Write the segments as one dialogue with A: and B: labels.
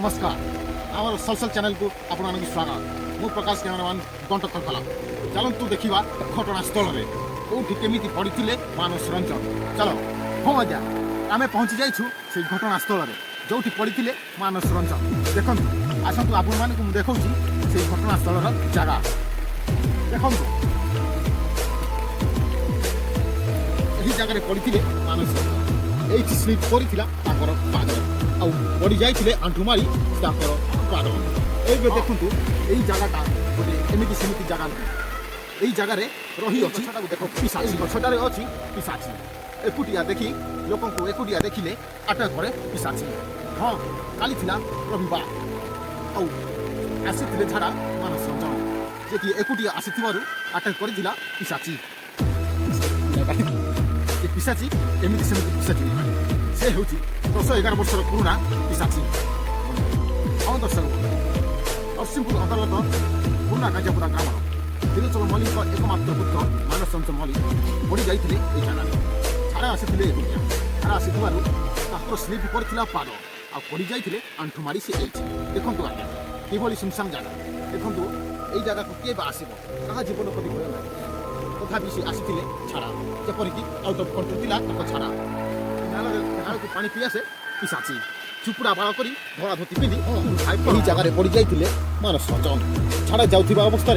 A: नमस्कार आम social channel को आपण स्वागत मु प्रकाश कैमरामैन गंट कला चलतु देखा घटनास्थल में कौटी केमी पड़ते मानस रंजन चल हाँ आज्ञा आम पहुँची जाइछु से घटनास्थल में जो पड़ते मानस रंजन देखु आसतु आपण मानक देखा से घटनास्थल जगह देखु यही जगह पड़ते मानस रंजन ये स्लीप करता पाद पड़ जाते आंठू मारी पाद ये देखु यही जगह गोटे एमती सेमती जगह यही जगार रही अच्छी देख पिशाची गछटारे अच्छी पिशाची एकुटिया देखी लोक एकुटिया देखिले आटक करे पिशाची हाँ काली थिला रविवार आसी झाड़ा मानस रंजन जे कि एकुटिया आसी आटक कर पिशाची पिशाची एमती सेमती पिशाची से हूँ 10-11 वर्षर पुराना पिशाची हाँ दर्शक नरसिंहपुर अंतर्गत पुराना गाजापुरा ग्राम त्रिलोचन मल्लिक एकमात्र पुत्र मानस रंजन मल्लिक पड़ जाते जगह झाड़ा आसी झाड़ा आसी स्लीप कर पाद आ पड़ जाते आंठू मारी से देखु आज्ञा किभली सुनसान जगह देखु यही जगह को किए आसब क्या जीवन प्रति भय ना तथापि सी आसी झाड़ा जपरिक आउट अफ कंट्रोल था झाड़ा नाल को पानी पी आसे पिशाची चुपुड़ा बाड़ कर धड़ा धोती पिंधि यही जगार पड़ जाते मानस रंजन झाड़ा जाऊा अवस्था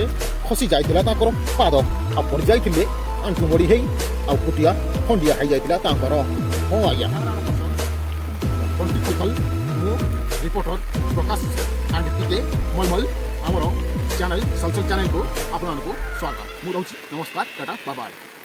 A: खसी जाता पाद आ पड़ जाते आंठू मड़ी हो आटिया खंडिया हो जाता हाँ आज्ञा रिपोर्टर प्रकाश एंड टीके मलमल आमर चैनल सोशल चैनल को आपको स्वागत मुझे नमस्कार टाटा बाय बाय।